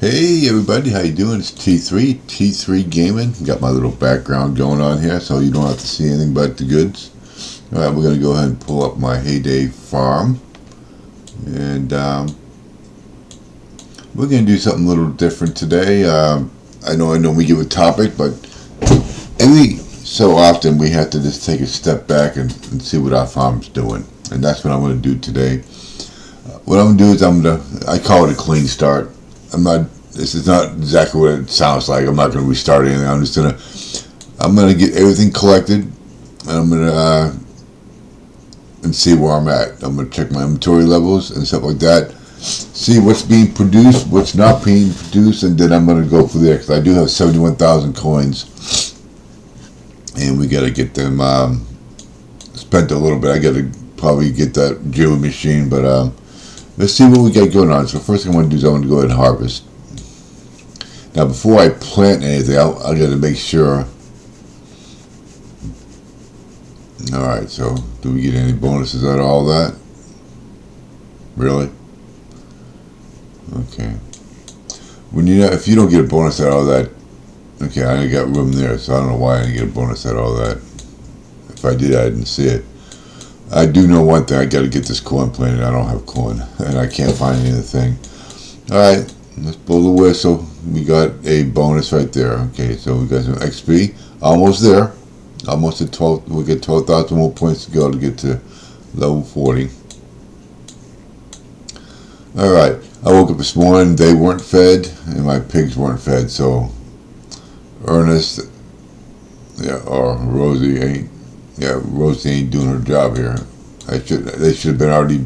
Hey everybody, how you doing? It's T3 Gaming. Got my little background going on here so you don't have to see anything but the goods. Alright, we're going to go ahead and pull up my Heyday farm. And we're going to do something a little different today. I know we give a topic, but every so often we have to just take a step back and see what our farm's doing. And that's what I'm going to do today. What I'm going to do is I call it a clean start. This is not exactly what it sounds like. I'm not going to restart anything. I'm going to get everything collected, and I'm going to and see where I'm at. I'm going to check my inventory levels and stuff like that. See what's being produced, what's not being produced, and then I'm going to go for there because I do have 71,000 coins, and we got to get them spent a little bit. I got to probably get that jewelry machine, but let's see what we got going on. So first thing I want to do is I want to go ahead and harvest. Now before I plant anything, I got to make sure. Alright, so do we get any bonuses out of all that? Really? Okay. If you don't get a bonus out of all that, okay, I got room there, so I don't know why I didn't get a bonus out of all that. If I did, I didn't see it. I do know one thing, I got to get this corn planted. I don't have corn, and I can't find anything. Alright, let's blow the whistle. We got a bonus right there. Okay, so we got some XP. Almost there. Almost at 12. We get 12,000 more points to go to get to level 40. Alright, I woke up this morning. They weren't fed, and my pigs weren't fed. So, Ernest, or Rosie ain't doing her job here. They should have been already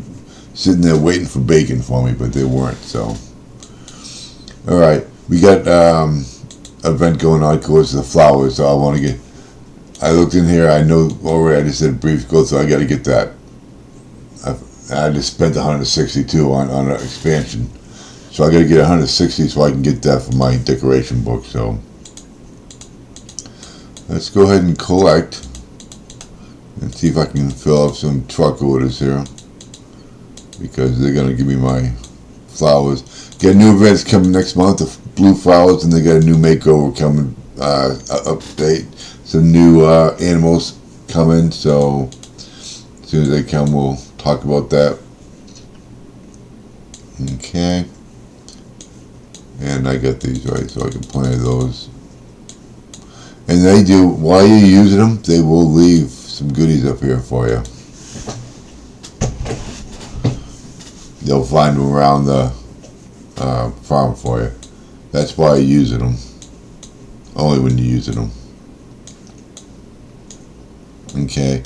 sitting there waiting for bacon for me, but they weren't. So, all right, we got event going on because of the flowers. So I looked in here. I know already. I just did a brief go through. I got to get that. I just spent 162 on an expansion, so I got to get 160 so I can get that for my decoration book. So let's go ahead and collect. And see if I can fill up some truck orders here, because they're going to give me my flowers. Got new events coming next month of blue flowers, and they got a new makeover coming, update. Some new animals coming, so as soon as they come we'll talk about that. Okay. And I got these right, so I can plant those. And they do, while you're using them, they will leave some goodies up here for you. They'll find them around the farm for you. That's why you're using them. Only when you're using them. Okay,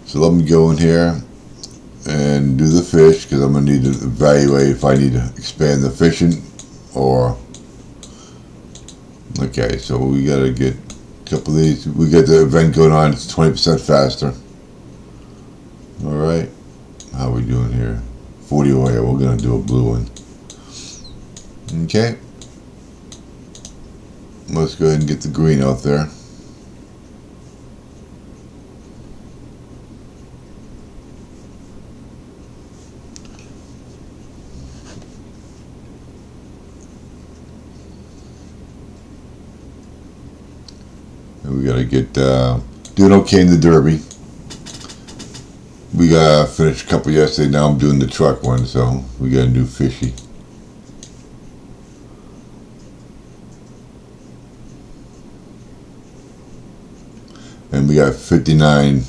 so let me go in here and do the fish, because I'm going to need to evaluate if I need to expand the fishing or... Okay, so we got to get couple of these. We got the event going on. It's 20% faster. All right, how are we doing here? 40 oil. We're gonna do a blue one. Okay, let's go ahead and get the green out there. We gotta get doing okay in the derby. We got finished a couple yesterday. Now I'm doing the truck one, so we got a new fishy. And we got 59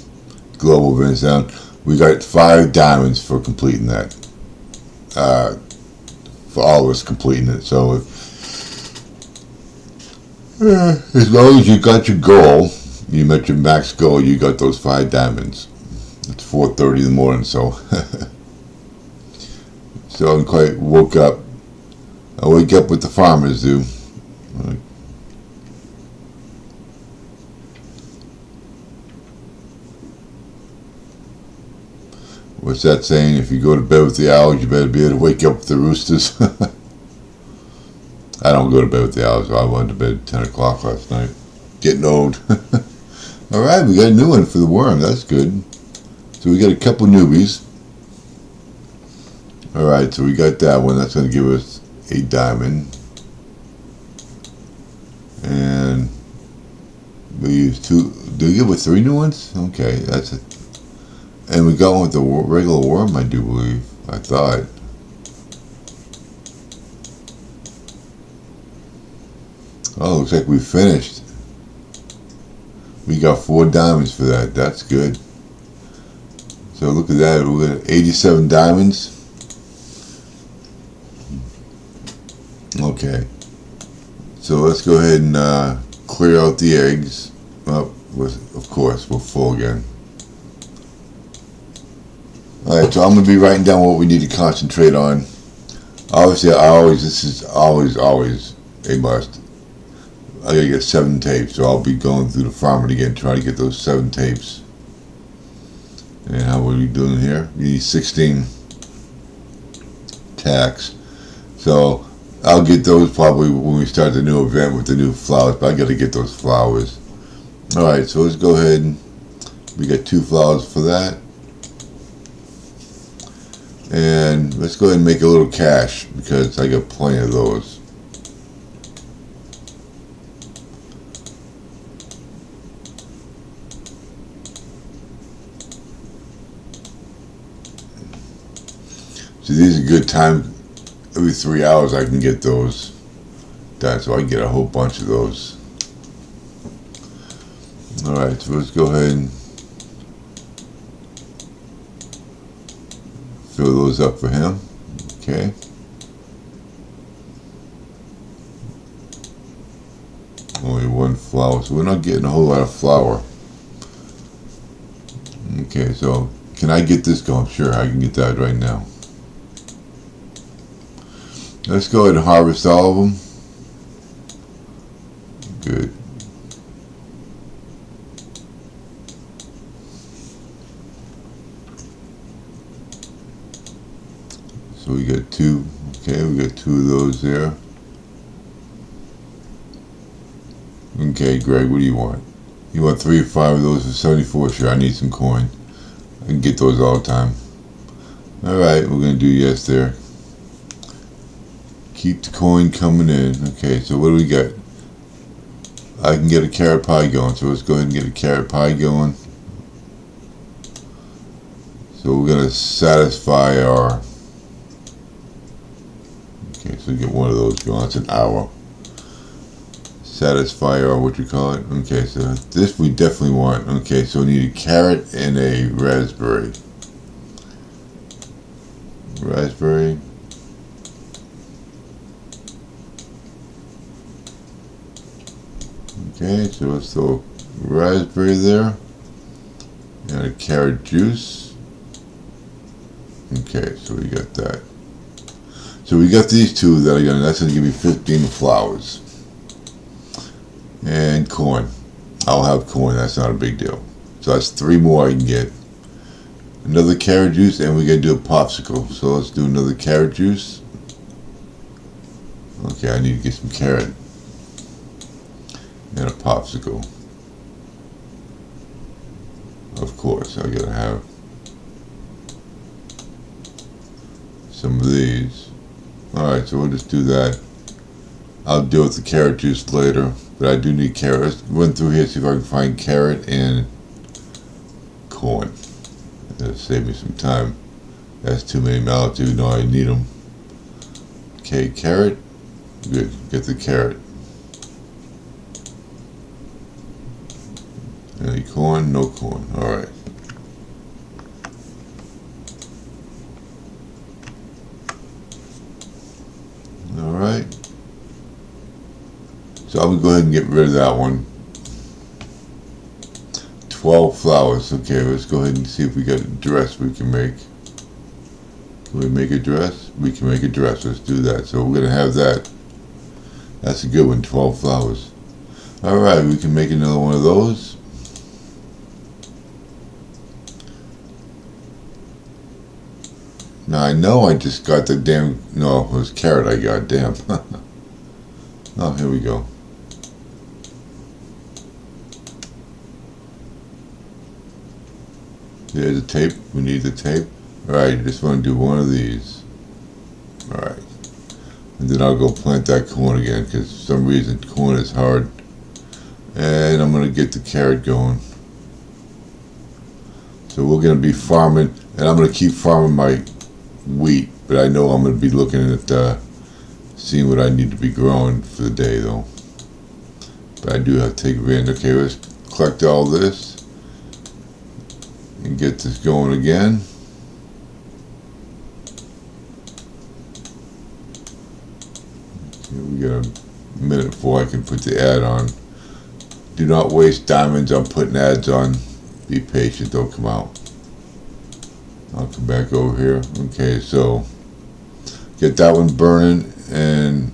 global events down. We got 5 diamonds for completing that. For all of us completing it. So as long as you got your goal, you met your max goal, you got those 5 diamonds. It's 4:30 in the morning, so so I'm quite woke up. I wake up what the farmers do. What's that saying? If you go to bed with the owls, you better be able to wake up with the roosters. I don't go to bed with the owls, so I went to bed at 10 o'clock last night. Getting old. Alright, we got a new one for the worm. That's good. So we got a couple newbies. Alright, so we got that one. That's going to give us a diamond. And we use two. Do we get with three new ones? Okay, that's it. And we got one with the regular worm, I do believe. I thought. Oh, looks like we finished. We got 4 diamonds for that. That's good. So look at that. We got 87 diamonds. Okay. So let's go ahead and clear out the eggs. Oh, of course, we're full again. Alright, so I'm going to be writing down what we need to concentrate on. Obviously, this is always a must. I gotta get 7 tapes, so I'll be going through the farm again, trying to get those 7 tapes. And how are we doing here? We need 16 tacks. So I'll get those probably when we start the new event with the new flowers, but I gotta get those flowers. Alright, so let's go ahead and we got 2 flowers for that. And let's go ahead and make a little cash because I got plenty of those. So these are good time. Every 3 hours I can get those done, so I can get a whole bunch of those. Alright, so let's go ahead and fill those up for him. Okay. Only 1 flower, so we're not getting a whole lot of flour. Okay, so can I get this going? Sure, I can get that right now. Let's go ahead and harvest all of them. Good. So we got 2. Okay, we got 2 of those there. Okay, Greg, what do you want? You want 3 or 5 of those for 74? Sure, I need some coin. I can get those all the time. Alright, we're going to do yes there. Keep the coin coming in. Okay, so what do we got? I can get a carrot pie going, so let's go ahead and get a carrot pie going. So we're going to satisfy our... Okay, so we get 1 of those going. That's an hour. Satisfy our, what you call it? Okay, so this we definitely want. Okay, so we need a carrot and a raspberry. Raspberry. Okay, so let's throw raspberry there. And a carrot juice. Okay, so we got that. So we got these 2 that are that's gonna give me 15 flowers. And corn. I'll have corn, that's not a big deal. So that's 3 more I can get. Another carrot juice, and we gotta do a popsicle. So let's do another carrot juice. Okay, I need to get some carrot. And a popsicle. Of course, I gotta have some of these. Alright, so we'll just do that. I'll deal with the carrot juice later, but I do need carrot. Let's run through here, see if I can find carrot and corn. That'll save me some time. That's too many mallets, even though I need them. Okay, carrot. Good, get the carrot. Any corn? No corn. Alright. Alright. So I'm going to go ahead and get rid of that one. 12 flowers. Okay, let's go ahead and see if we got a dress we can make. Can we make a dress? We can make a dress. Let's do that. So we're going to have that. That's a good one. 12 flowers. Alright, we can make another one of those. Now I know I just got the damn... No, it was carrot I got. Damn. Oh, here we go. There's a tape. We need the tape. Alright, just want to do one of these. Alright. and then I'll go plant that corn again, because for some reason corn is hard. And I'm going to get the carrot going. So we're going to be farming, and I'm going to keep farming my wheat, but I know I'm going to be looking at seeing what I need to be growing for the day though. But I do have to take advantage. Okay, let's collect all this and get this going again. Okay, we got a minute before I can put the ad on. Do not waste diamonds on putting ads on. Be patient, they'll come out. I'll come back over here. Okay, so get that one burning, and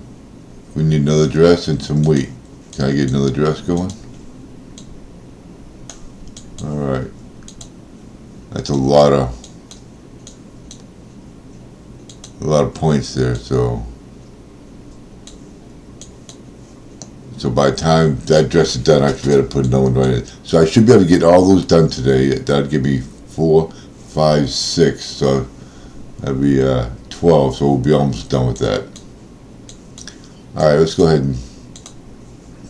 we need another dress and some wheat. Can I get another dress going? Alright. That's a lot of points there, so by the time that dress is done, I actually had to put another one right in. So I should be able to get all those done today. That'd give me 4, 5, 6. So that'd be 12. So we'll be almost done with that. Alright, let's go ahead and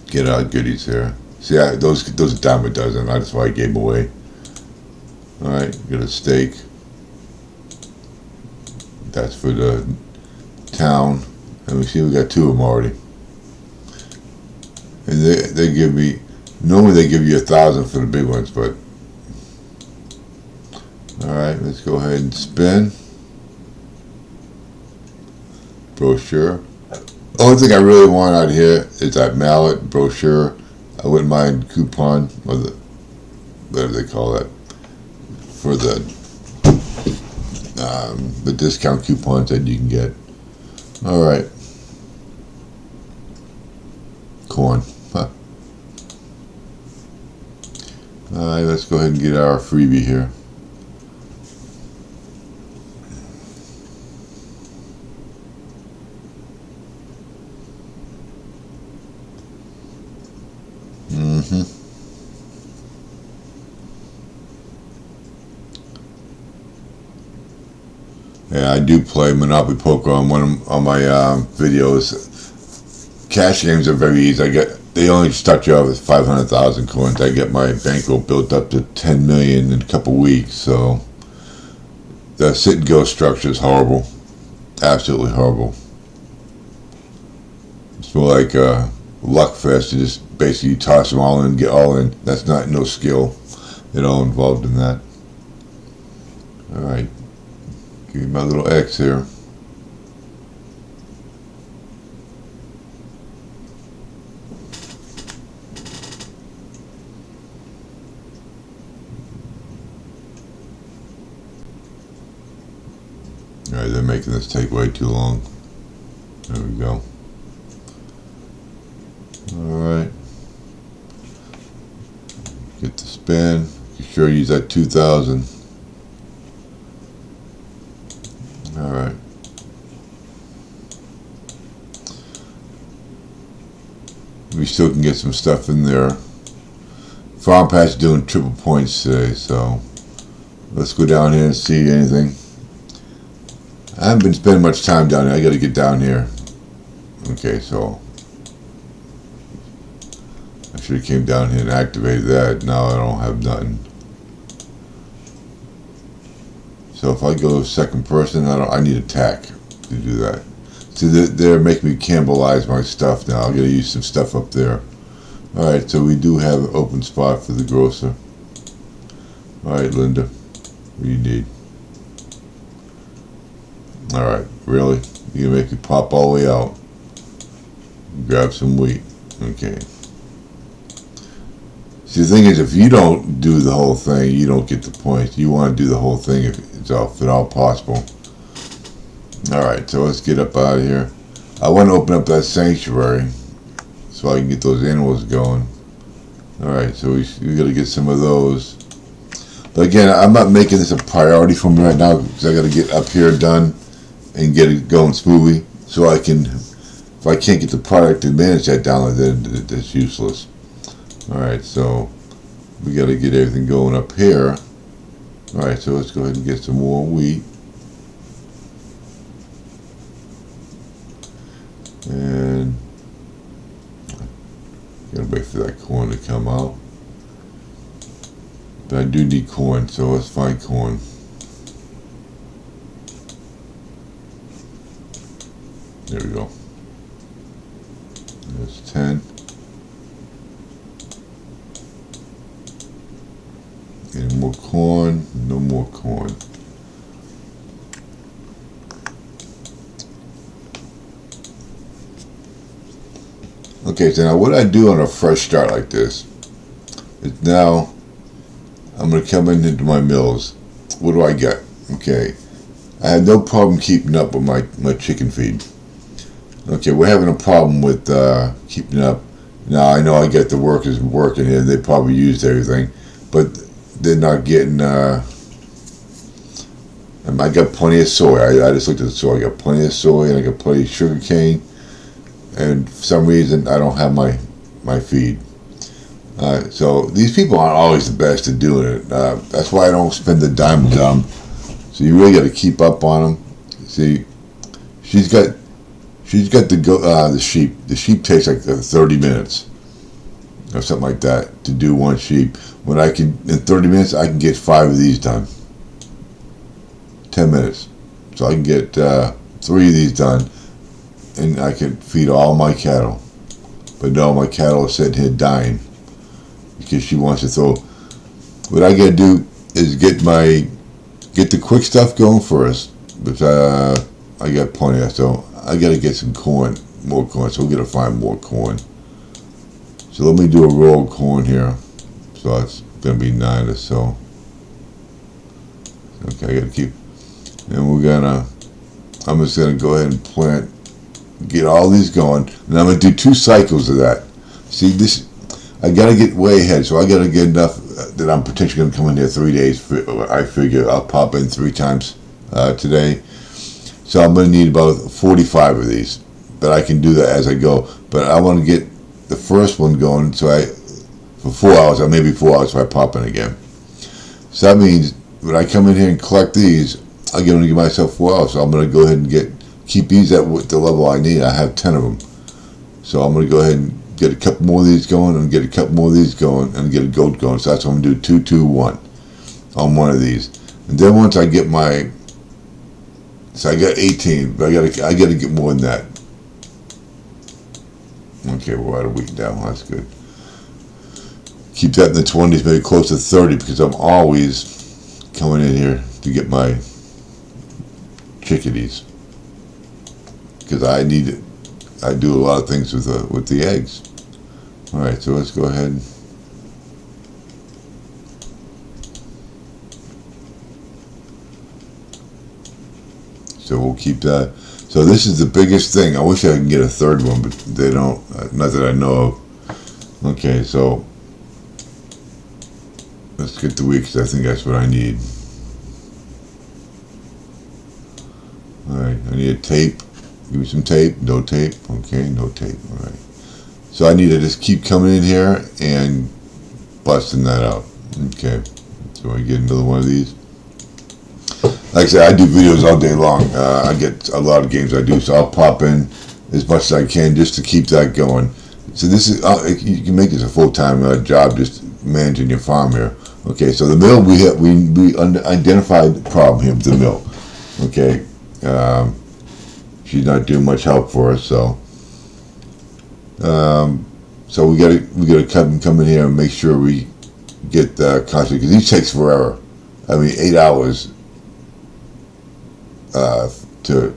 get our goodies here. See, those are dime a dozen. That's why I gave them away. Alright, get a steak. That's for the town. And we see we got 2 of them already. And they give me, normally they give you 1,000 for the big ones, but alright, let's go ahead and spin. Brochure. The only thing I really want out here is that mallet brochure. I wouldn't mind coupon, or the, whatever they call that, for the discount coupons that you can get. Alright. Corn. Huh. Alright, let's go ahead and get our freebie here. Yeah, I do play Monopoly Poker on my videos. Cash games are very easy. They only start you off with 500,000 coins. I get my bankroll built up to 10 million in a couple weeks. So the sit and go structure is horrible, absolutely horrible. It's more like luck fest. You just basically toss them all in, get all in. That's no skill at all involved in that. All right, give me my little X here. Alright, they're making this take way too long. There we go. Alright. Get the spin. Be sure to use that 2,000. Alright. We still can get some stuff in there. Farm Patch is doing triple points today, so let's go down here and see anything. I haven't been spending much time down here. I got to get down here. Okay, so I should have came down here and activated that. Now I don't have nothing. So if I go second person, I need attack to do that. So they're making me cannibalize my stuff now. I'm gonna use some stuff up there. All right, so we do have an open spot for the grocer. All right, Linda, what do you need? Alright, really? You make it pop all the way out. Grab some wheat. Okay. See, the thing is, if you don't do the whole thing, you don't get the points. You want to do the whole thing if it's at all possible. Alright, so let's get up out of here. I want to open up that sanctuary so I can get those animals going. Alright, so we got to get some of those. But again, I'm not making this a priority for me right now because I got to get up here done and get it going smoothly, so I can, if I can't get the product and manage that download, then that's useless. Alright, so we got to get everything going up here. Alright, so let's go ahead and get some more wheat. And gotta wait for that corn to come out. But I do need corn, so let's find corn. There we go. There's 10. Any more corn? No more corn. Okay, so now what I do on a fresh start like this is now I'm going to come into my mills. What do I get? Okay, I had no problem keeping up with my chicken feed. Okay, we're having a problem with keeping up. Now I know I get the workers working here. They probably used everything, but they're not getting. I got plenty of soy. I just looked at the soy. I got plenty of soy and I got plenty of sugar cane. And for some reason I don't have my feed. So these people aren't always the best at doing it. That's why I don't spend the dime on them. So you really got to keep up on them. See, she's got the sheep. The sheep takes like 30 minutes or something like that to do one sheep. When I can in 30 minutes I can get 5 of these done. 10 minutes, so I can get 3 of these done. And I can feed all my cattle. But no, my cattle are sitting here dying because she wants to throw. What I gotta do is get the quick stuff going first. But I got plenty of, so I gotta get some corn, more corn. So we're gonna find more corn. So let me do a row of corn here. So it's gonna be 9 or so. Okay, I gotta keep, and I'm just gonna go ahead and plant. Get all these going, and I'm going to do 2 cycles of that. See, this, I got to get way ahead, so I got to get enough that I'm potentially going to come in there 3 days. I figure I'll pop in 3 times today. So I'm going to need about 45 of these, but I can do that as I go. But I want to get the first one going, so for 4 hours, or maybe 4 hours, so I pop in again. So that means when I come in here and collect these, I'm going to give myself 4 hours. So I'm going to go ahead and keep these at the level I need. I have 10 of them. So I'm going to go ahead and get a couple more of these going and get a couple more of these going and get a goat going. So that's what I'm going to do, 2, 2, 1 on one of these. And then once I get so I got 18, but I got to get more than that. Okay, we're at a week now. That's good. Keep that in the 20s, maybe close to 30, because I'm always coming in here to get my chickadees. Because I need it. I do a lot of things with the eggs. All right, so let's go ahead. So we'll keep that. So this is the biggest thing. I wish I could get a third one, but they don't. Not that I know of. Okay, so let's get the weeks. I think that's what I need. All right, I need a tape. Give me some tape. No tape. Okay, no tape. All right. So I need to just keep coming in here and busting that out. Okay. So I get another one of these. Like I said, I do videos all day long. I get a lot of games I do, so I'll pop in as much as I can just to keep that going. So this is you can make this a full-time job, just managing your farm here. Okay. So the mill we identified the problem here with the mill. Okay. She's not doing much help for us, so we gotta come in here and make sure we get constantly, because these takes forever. I mean, 8 hours to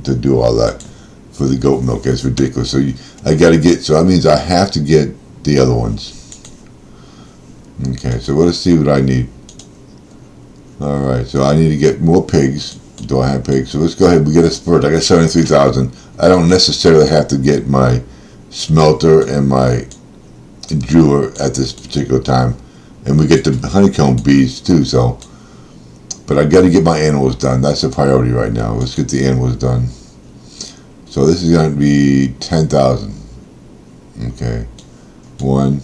do all that for the goat milk. It's ridiculous. So I gotta get. So that means I have to get the other ones. Okay, so let's see what I need. All right, so I need to get more pigs. Do I have pigs? So let's go ahead. We get a spurt. I got 73,000. I don't necessarily have to get my smelter and my jeweler at this particular time, and we get the honeycomb bees too. So, but I got to get my animals done. That's the priority right now. Let's get the animals done. So this is going to be 10,000. Okay, 1,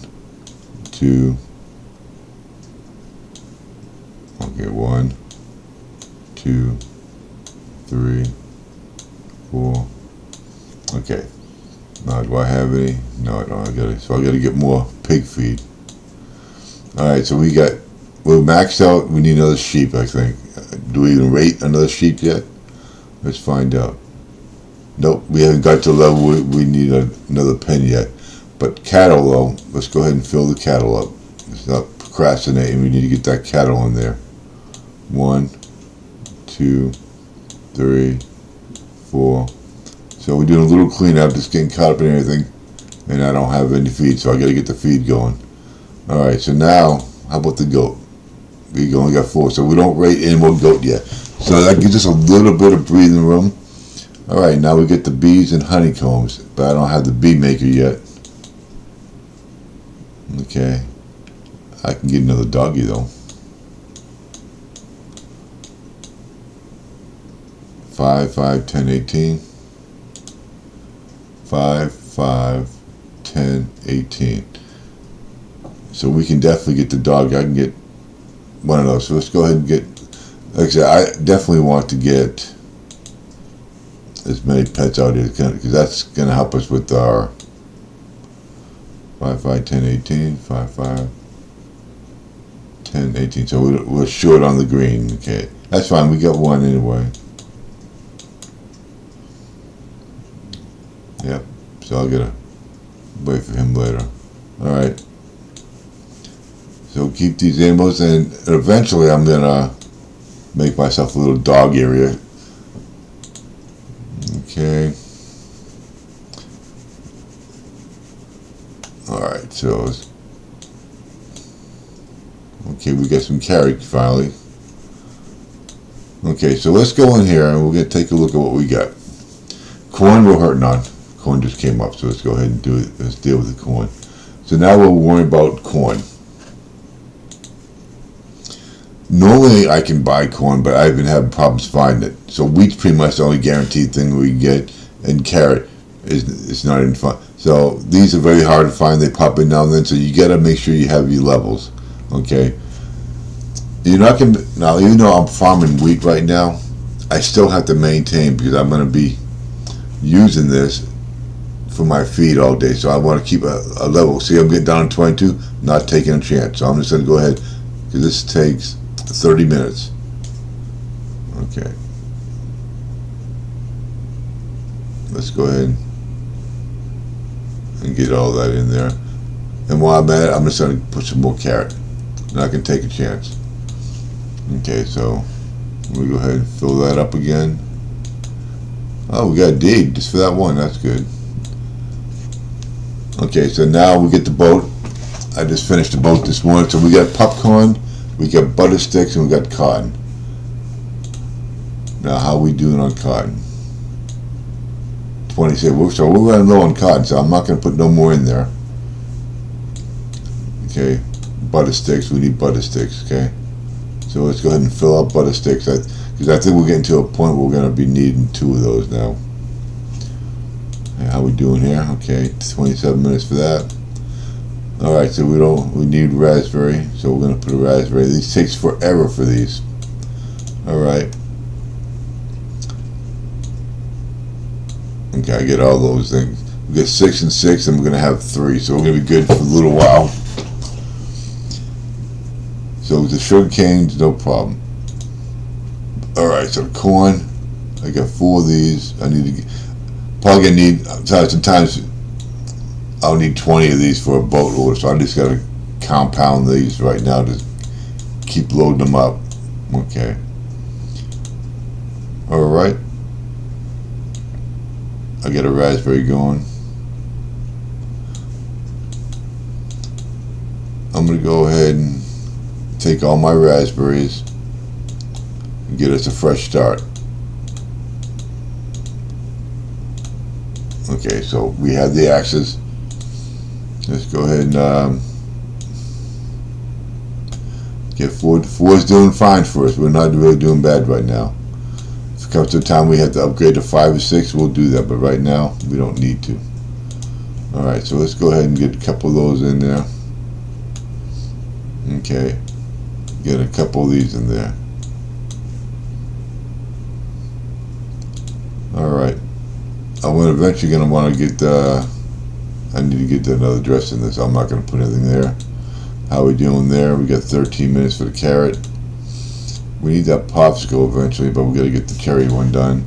2. Okay, 1, 2, 3, 4. Okay, Now, do I have any? No, I don't. So I gotta get more pig feed. All right, so we're maxed out. We need another sheep, I think. Do we even rate another sheep yet? Let's find out. Nope, we haven't got to the level we need another pen yet. But cattle, though, let's go ahead and fill the cattle up. Let's not procrastinating. We need to get that cattle in there. 1, 2, 3, 4. So we're doing a little cleanup, just getting caught up in everything. And I don't have any feed, so I got to get the feed going. All right, so now, how about the goat? We only got 4, so we don't rate any more goat yet. So that gives us a little bit of breathing room. All right, now we get the bees and honeycombs, but I don't have the bee maker yet. Okay, I can get another doggy though. 5, 5, 10, 18. 5, 5, 10, 18. So we can definitely get the dog. I can get one of those. So let's go ahead and get, like I said, I definitely want to get as many pets out here because that's going to help us with our 5, 5, 10, 18, 5, 5, 10, 18. So we're short on the green. Okay, that's fine. We got one anyway. Yep. So I'll gotta wait for him later. All right. So keep these animals, and eventually I'm gonna make myself a little dog area. Okay. All right. So okay, we got some carrot finally. Okay, so let's go in here and we're gonna take a look at what we got. Corn we're hurting on. Corn just came up, so let's go ahead and do it. Let's deal with the corn. So now we'll worry about corn. Normally I can buy corn, but I've been having problems finding it. So wheat's pretty much the only guaranteed thing we get, and carrot is not even fun. So these are very hard to find. They pop in now and then, so you gotta make sure you have your levels. Okay. You're not gonna now, even though I'm farming wheat right now, I still have to maintain because I'm gonna be using this for my feed all day, so I want to keep a level. See, I'm getting down to 22, not taking a chance. So I'm just going to go ahead because this takes 30 minutes. Okay. Let's go ahead and get all that in there. And while I'm at it, I'm just going to put some more carrot. And I can take a chance. Okay, so we go ahead and fill that up again. Oh, we got a D just for that one. That's good. Okay, so now we get the boat. I just finished the boat this morning. So we got popcorn, we got butter sticks, and we got cotton. Now, how are we doing on cotton? 26. So we're running low on cotton, so I'm not going to put no more in there. Okay, butter sticks. We need butter sticks. Okay, so let's go ahead and fill up butter sticks. Because I think we're getting to a point where we're going to be needing 2 of those now. How we doing here? Okay, 27 minutes for that. All right, so we need raspberry, so we're gonna put a raspberry. These takes forever for these. All right. Okay, I get all those things. We got 6 and 6, and we're gonna have 3, so we're gonna be good for a little while. So the sugar canes, no problem. All right, so corn, I got 4 of these. I need to get. Probably gonna need, sometimes I'll need 20 of these for a boat order, so I just gotta compound these right now to keep loading them up. Okay. Alright. I got a raspberry going. I'm gonna go ahead and take all my raspberries and get us a fresh start. Okay, so we have the axes. Let's go ahead and get 4. 4 is doing fine for us. We're not really doing bad right now. If it comes to a time we have to upgrade to 5 or 6, we'll do that. But right now, we don't need to. All right, so let's go ahead and get a couple of those in there. Okay, get a couple of these in there. All right. I'm eventually going to want to get I need to get another dress in this. I'm not going to put anything there. How we doing there? We got 13 minutes for the carrot. We need that popsicle eventually, but we got to get the cherry one done.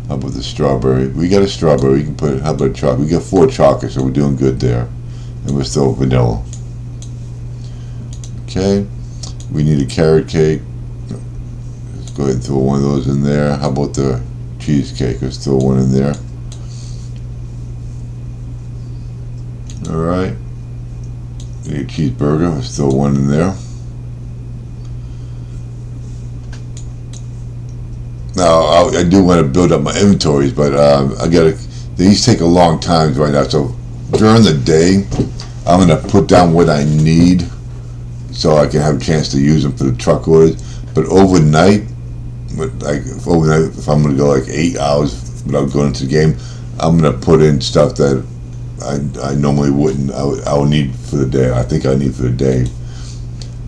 How about the strawberry? We got a strawberry. We can put. How about chocolate? We got 4 chocolates, so we're doing good there. And we're still vanilla. Okay. We need a carrot cake. Let's go ahead and throw one of those in there. How about the cheesecake? Let's throw one in there. Alright. We need a cheeseburger. Let's throw one in there. Now, I do want to build up my inventories, but I gotta. These take a long time right now. So during the day, I'm gonna put down what I need, so I can have a chance to use them for the truck orders. But overnight, if I'm gonna go like 8 hours without going into the game, I'm gonna put in stuff that I normally wouldn't. I will need for the day. I think I need for the day.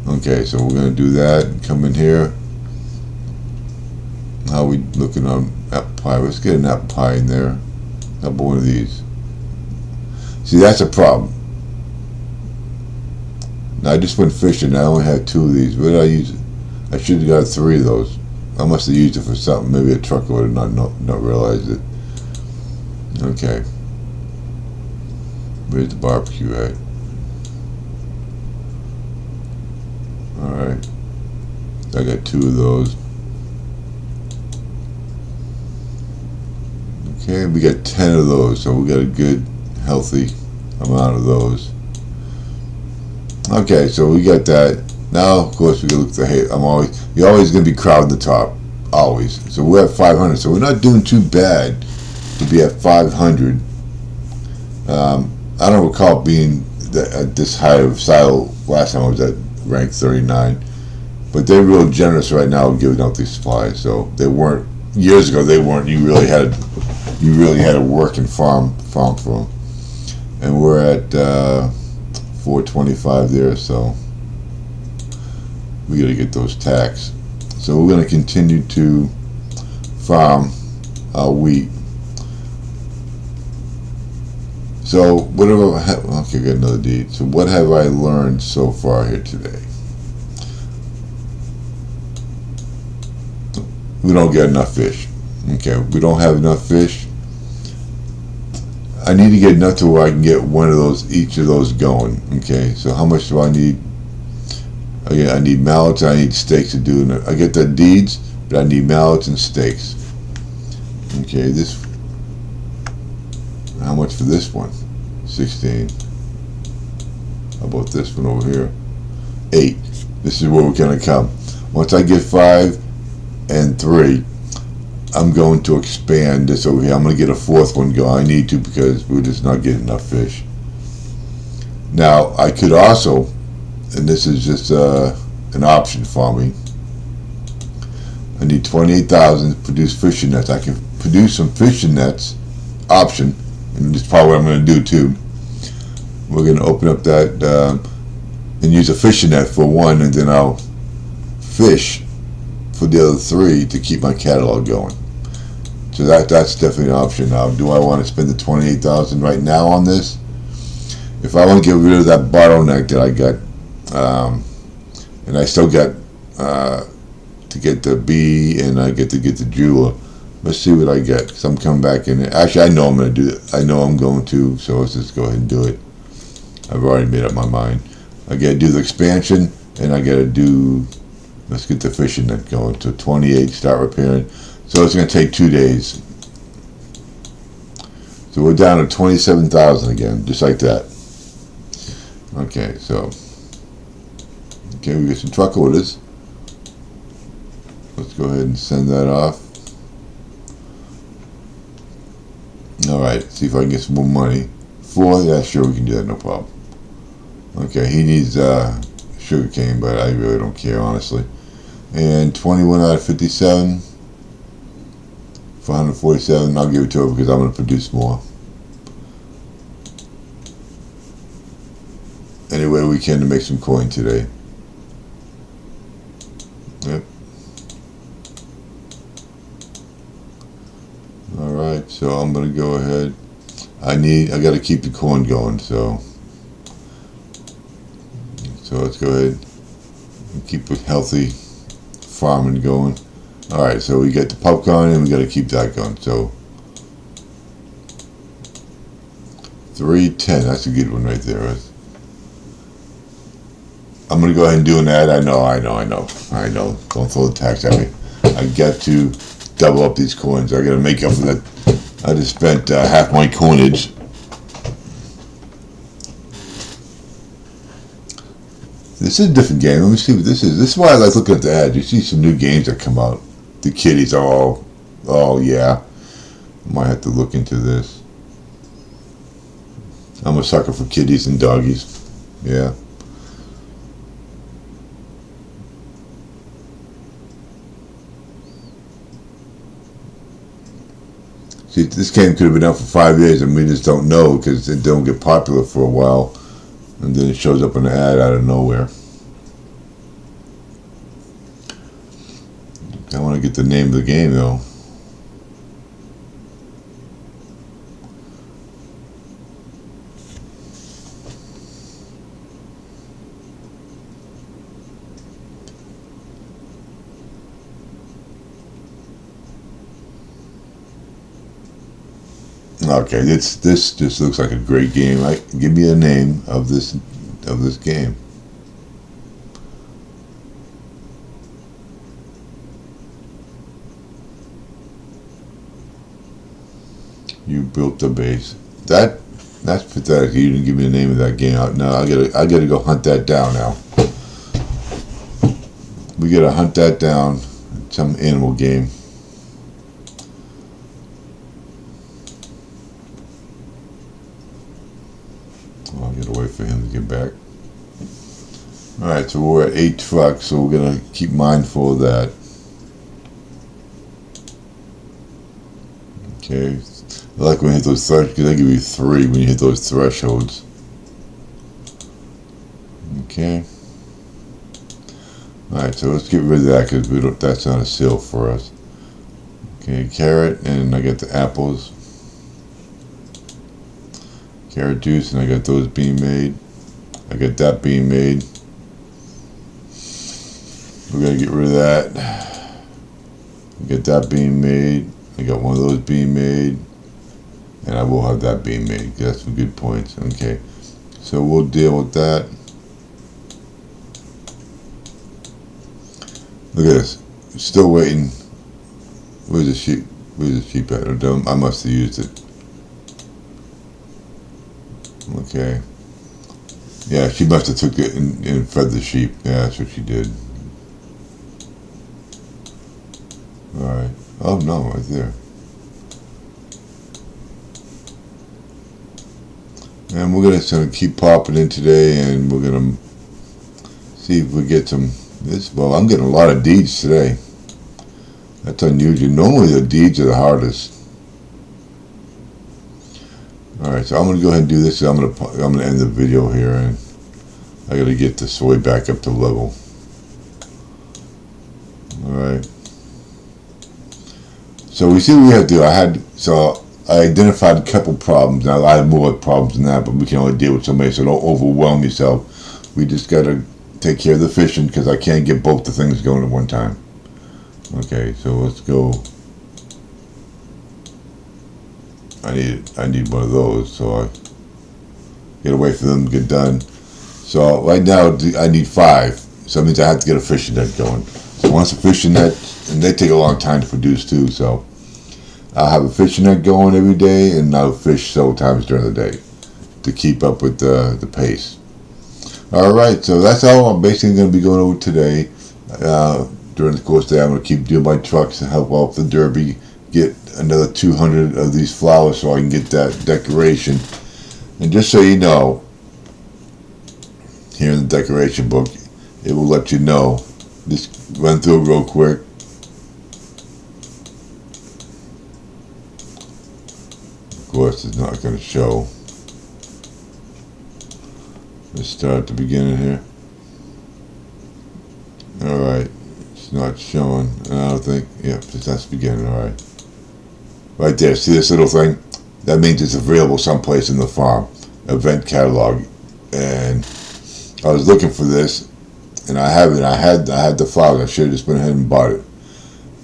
Okay, so we're gonna do that. Come in here. How are we looking on apple pie? Let's get an apple pie in there. How about one of these? See, that's a problem. Now, I just went fishing. I only had 2 of these. What did I use it? I should have got 3 of those. I must have used it for something. Maybe a truck order, not realized it. Okay. Where's the barbecue at? Alright. I got 2 of those. Okay, we got 10 of those, so we got a good, healthy amount of those. Okay, so we got that. Now, of course, we can look at the hay. You're always going to be crowding the top, always. So we're at 500, so we're not doing too bad to be at 500. I don't recall being at this high of silo last time I was at rank 39, but they're real generous right now giving out these supplies. So they weren't years ago. They weren't. You really had to work and farm for them. And we're at 425 there, so we got to get those tax. So we're going to continue to farm our wheat. So whatever. Okay, got another deed. So what have I learned so far here today? We don't get enough fish. Okay, we don't have enough fish. I need to get enough to where I can get one of those, each of those going. Okay, so how much do I need? Again, I need mallets and I need steaks to do. I get the deeds, but I need mallets and steaks. Okay, this. How much for this one? 16. How about this one over here? 8. This is where we're gonna come. Once I get 5 and 3. I'm going to expand this over here. I'm going to get a 4th one going. I need to because we're just not getting enough fish. Now, I could also, and this is just an option for me, I need 28,000 to produce fishing nets. I can produce some fishing nets, option, and this is probably what I'm going to do too. We're going to open up that and use a fishing net for one, and then I'll fish for the other 3 to keep my catalog going. So that's definitely an option. Now, do I want to spend the 28,000 right now on this? If I want to get rid of that bottleneck that I got, and I still got to get the bee and I get to get the jeweler. Let's see what I get. Cause I'm coming back in. Actually, I know I'm going to do it. I know I'm going to. So let's just go ahead and do it. I've already made up my mind. I got to do the expansion, and I got to do. Let's get the fishing net going. So 28, start repairing. So it's going to take 2 days. So we're down to 27,000 again, just like that. Okay, so we get some truck orders. Let's go ahead and send that off. All right, see if I can get some more money. 4, yeah, sure, we can do that, no problem. Okay, he needs sugar cane, but I really don't care, honestly. And 21 out of 57. 447, I'll give it to her because I'm going to produce more. Any way we can to make some coin today. Yep. Alright, so I'm going to go ahead. I got to keep the corn going, so let's go ahead and keep a healthy farming going. All right, so we got the popcorn and we got to keep that going. So 310, that's a good one right there. I'm gonna go ahead and do an ad. I know. Don't throw the tax at me. I got to double up these coins. I gotta make up for that. I just spent half my coinage. This is a different game. Let me see what this is. This is why I like looking at the ad. You see some new games that come out. The kiddies are all, oh yeah. Might have to look into this. I'm a sucker for kiddies and doggies. Yeah. See, this game could have been out for 5 years and we just don't know because it don't get popular for a while. And then it shows up in an ad out of nowhere. I want to get the name of the game though. Okay, this just looks like a great game. Give me a name of this game. You built the base. That's pathetic. You didn't give me the name of that game. No, I gotta go hunt that down now. We gotta hunt that down. Some animal game. I'll get away for him to get back. Alright, so we're at 8 trucks, so we're gonna keep mindful of that. Okay. I like when you hit those thresholds because they give you 3 when you hit those thresholds. Okay. Alright, so let's get rid of that because that's not a sale for us. Okay, carrot, and I got the apples. Carrot juice, and I got those being made. I got that being made. We're gonna get rid of that. We got that being made. I got one of those being made. And I will have that being made. That's some good points. Okay. So we'll deal with that. Look at this. Still waiting. Where's the sheep? Where's the sheep at? I must have used it. Okay. Yeah, she must have took it and fed the sheep. Yeah, that's what she did. Alright. Oh no, right there. And we're gonna keep popping in today, and we're gonna see if we get some. Well, I'm getting a lot of deeds today. That's unusual. Normally the deeds are the hardest. All right, so I'm gonna go ahead and do this. I'm gonna end the video here, and I gotta get the soy back up to level. All right. So we see what we have to do. I identified a couple problems. Now I have more problems than that, but we can only deal with somebody, so don't overwhelm yourself. We just gotta take care of the fishing because I can't get both the things going at one time. Okay, so let's go. I need one of those, so I gotta wait for them to get done. So right now I need 5. So that means I have to get a fishing net going. So once a fishing net, and they take a long time to produce too, so I'll have a fishing net going every day, and I'll fish several times during the day to keep up with the pace. Alright, so that's all I'm basically going to be going over today. During the course of the day, I'm going to keep doing my trucks and help out the derby, get another 200 of these flowers so I can get that decoration. And just so you know, here in the decoration book, it will let you know. Just run through it real quick. Of course, it's not going to show. Let's start at the beginning here. Alright, it's not showing. I don't think, yep, that's the beginning, alright. Right there, see this little thing? that means it's available someplace in the farm. Event catalog. And I was looking for this, and I have it. I had the flowers. I should have just went ahead and bought it.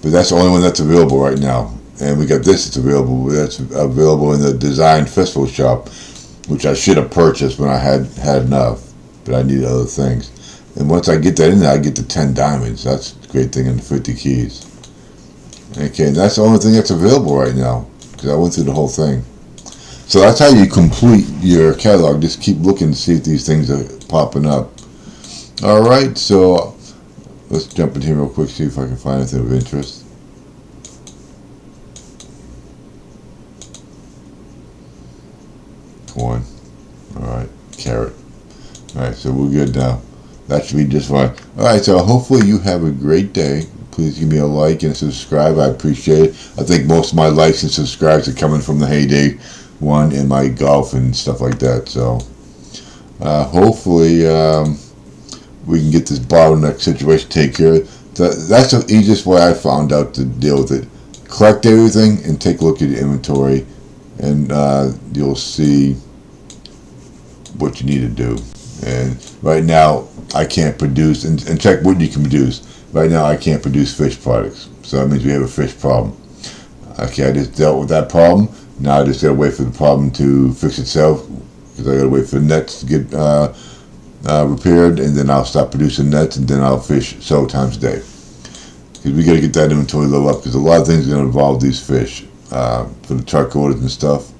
But that's the only one that's available right now. And we got this. It's available. That's available in the Design Festival shop, which I should have purchased when I had enough. But I need other things. And once I get that in there, I get the 10 diamonds. That's the great thing in the 50 keys. Okay, and that's the only thing that's available right now, because I went through the whole thing. So that's how you complete your catalog. Just keep looking to see if these things are popping up. Alright, so let's jump in here real quick, see if I can find anything of interest. Corn. Alright, carrot. Alright, so we're good now. That should be just fine. Alright, so hopefully you have a great day. Please give me a like and subscribe. I appreciate it. I think most of my likes and subscribes are coming from the Heyday one and my golf and stuff like that. So hopefully we can get this bottleneck situation taken care of. That's the easiest way I found out to deal with it. Collect everything and take a look at your inventory, and you'll see what you need to do. And right now I can't produce, and check what you can produce. Right now I can't produce fish products, so that means we have a fish problem. Okay, I just dealt with that problem. Now I just gotta wait for the problem to fix itself, because I gotta wait for the nets to get repaired, and then I'll stop producing nets, and then I'll fish several times a day. Because we gotta get that inventory level up, because a lot of things are gonna involve these fish for the truck orders and stuff.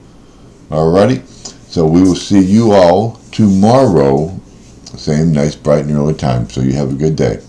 Alrighty, so we will see you all tomorrow, same nice bright and early time. So you have a good day.